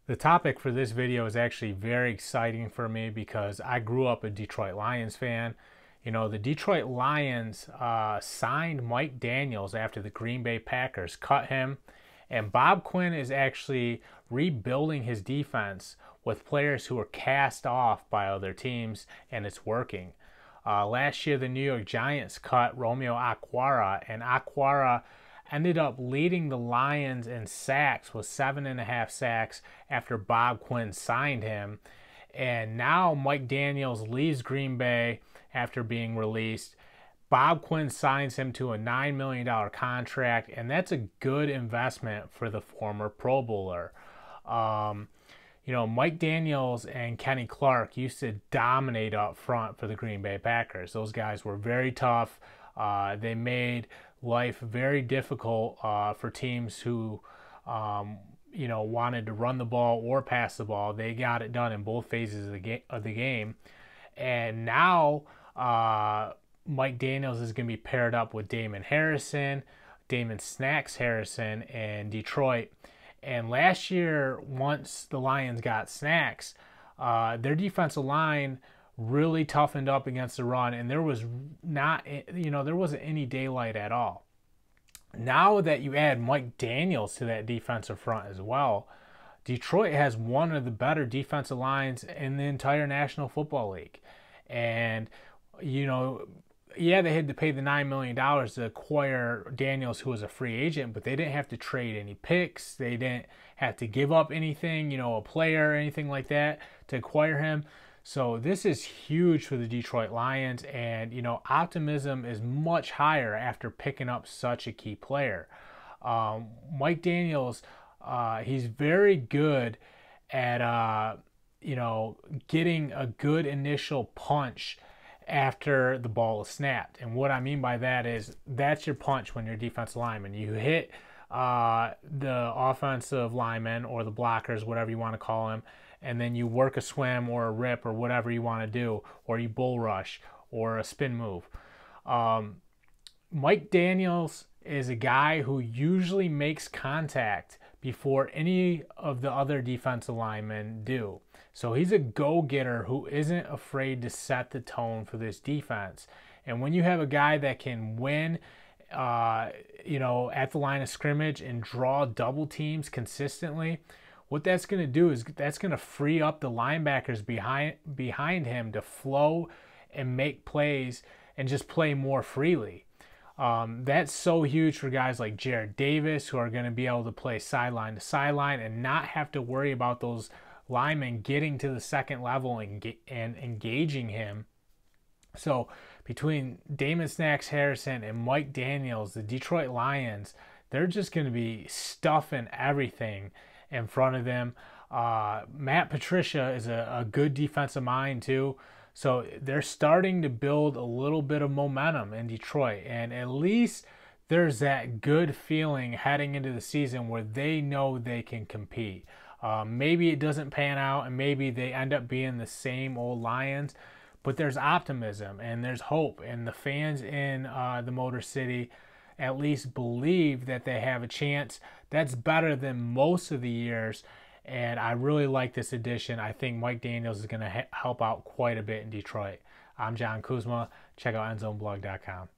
The topic for this video is actually very exciting for me because I grew up a Detroit Lions fan. You know, the Detroit Lions signed Mike Daniels after the Green Bay Packers cut him. And Bob Quinn is actually rebuilding his defense with players who were cast off by other teams, and it's working. Last year, the New York Giants cut Romeo Okwara, and Okwara ended up leading the Lions in sacks with 7.5 sacks after Bob Quinn signed him. And now Mike Daniels leaves Green Bay after being released. Bob Quinn signs him to a $9 million contract, and that's a good investment for the former Pro Bowler. Mike Daniels and Kenny Clark used to dominate up front for the Green Bay Packers. Those guys were very tough. They made life very difficult for teams who, wanted to run the ball or pass the ball. They got it done in both phases of the game. And now Mike Daniels is going to be paired up with Damon Snacks Harrison in Detroit. And last year, once the Lions got Snacks, their defensive line really toughened up against the run, and there wasn't any daylight at all. Now that you add Mike Daniels to that defensive front as well, Detroit has one of the better defensive lines in the entire National Football League. And, they had to pay the $9 million to acquire Daniels, who was a free agent, but they didn't have to trade any picks. They didn't have to give up anything, a player or anything like that to acquire him. So this is huge for the Detroit Lions, and, optimism is much higher after picking up such a key player. Mike Daniels, he's very good at, getting a good initial punch after the ball is snapped. And what I mean by that is that's your punch when you're a defensive lineman. You hit the offensive lineman or the blockers, whatever you want to call them, and then you work a swim or a rip or whatever you want to do, or you bull rush or a spin move. Mike Daniels is a guy who usually makes contact before any of the other defensive linemen do. So he's a go-getter who isn't afraid to set the tone for this defense. And when you have a guy that can win, at the line of scrimmage and draw double teams consistently, what that's going to do is that's going to free up the linebackers behind him to flow and make plays and just play more freely. That's so huge for guys like Jared Davis, who are going to be able to play sideline to sideline and not have to worry about those linemen getting to the second level and engaging him. So between Damon Snacks Harrison and Mike Daniels, the Detroit Lions, they're just going to be stuffing everything in front of them. Matt Patricia is a good defensive mind too. So they're starting to build a little bit of momentum in Detroit. And at least there's that good feeling heading into the season where they know they can compete. Maybe it doesn't pan out and maybe they end up being the same old Lions, but there's optimism and there's hope. And the fans in the Motor City at least believe that they have a chance. That's better than most of the years. And I really like this addition. I think Mike Daniels is going to help out quite a bit in Detroit. I'm John Kuzma. Check out EndZoneBlog.com.